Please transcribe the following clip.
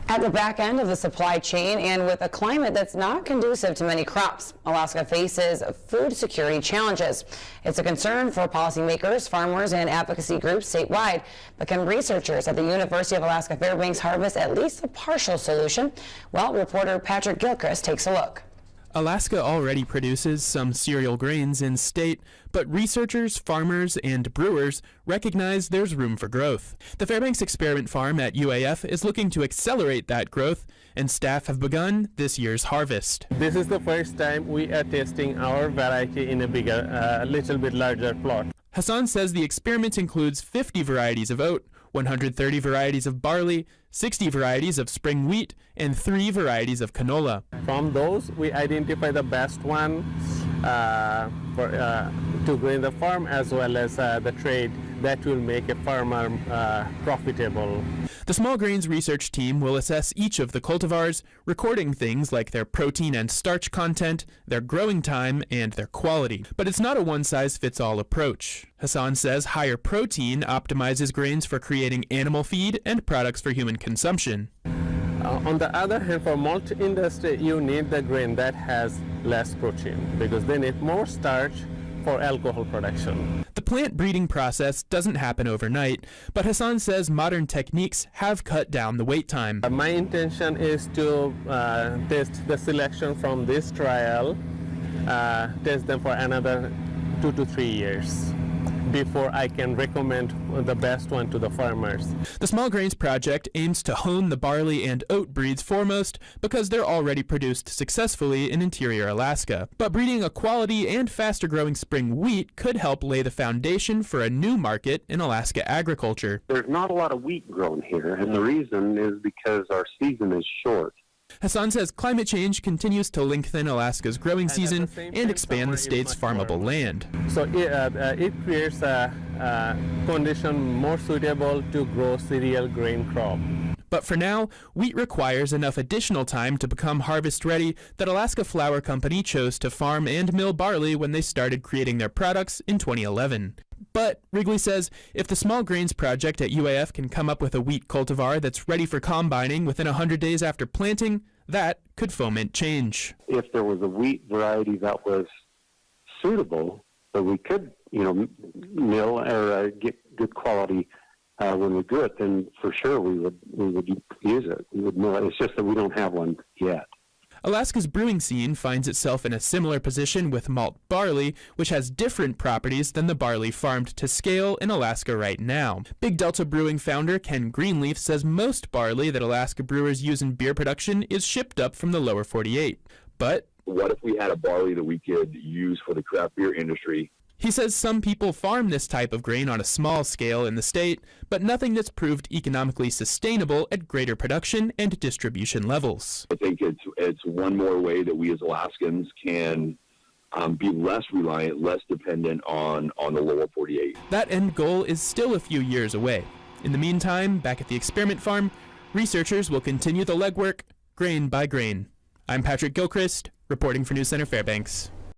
At the back end of the supply chain and with a climate that's not conducive to many crops, Alaska faces food security challenges. It's a concern for policymakers, farmers, and advocacy groups statewide. But can researchers at the University of Alaska Fairbanks harvest at least a partial solution? Well, reporter Patrick Gilchrist takes a look. Alaska already produces some cereal grains in state, but researchers, farmers, and brewers recognize there's room for growth. The Fairbanks Experiment Farm at UAF is looking to accelerate that growth, and staff have begun this year's harvest. This is the first time we are testing our variety in a bigger, little bit larger plot. Hassan says the experiment includes 50 varieties of oat, 130 varieties of barley, 60 varieties of spring wheat, and 3 varieties of canola. From those, we identify the best one to grow in the farm, as well as the trade that will make a farmer profitable. The small grains research team will assess each of the cultivars, recording things like their protein and starch content, their growing time, and their quality. But it's not a one-size-fits-all approach. Hassan says higher protein optimizes grains for creating animal feed and products for human consumption. On the other hand, for malt industry, you need the grain that has less protein because they need more starch for alcohol production. The plant breeding process doesn't happen overnight, but Hassan says modern techniques have cut down the wait time. My intention is to test the selection from this trial, test them for another 2 to 3 years before I can recommend the best one to the farmers. The Small Grains Project aims to hone the barley and oat breeds foremost because they're already produced successfully in interior Alaska. But breeding a quality and faster growing spring wheat could help lay the foundation for a new market in Alaska agriculture. There's not a lot of wheat grown here, and the reason is because our season is short. Hassan says climate change continues to lengthen Alaska's growing season and expand the state's farmable land. So it creates a condition more suitable to grow cereal grain crop. But for now, wheat requires enough additional time to become harvest ready that Alaska Flour Company chose to farm and mill barley when they started creating their products in 2011. But Wrigley says if the Small Grains Project at UAF can come up with a wheat cultivar that's ready for combining within 100 days after planting, that could foment change. If there was a wheat variety that was suitable, so we could, mill or get good quality when we do it, then for sure we would use it. We would mill it. It's just that we don't have one yet. Alaska's brewing scene finds itself in a similar position with malt barley, which has different properties than the barley farmed to scale in Alaska right now. Big Delta Brewing founder Ken Greenleaf says most barley that Alaska brewers use in beer production is shipped up from the lower 48. But what if we had a barley that we could use for the craft beer industry? He says some people farm this type of grain on a small scale in the state, but nothing that's proved economically sustainable at greater production and distribution levels. I think it's one more way that we as Alaskans can be less reliant, less dependent on the lower 48. That end goal is still a few years away. In the meantime, back at the experiment farm, researchers will continue the legwork grain by grain. I'm Patrick Gilchrist, reporting for News Center Fairbanks.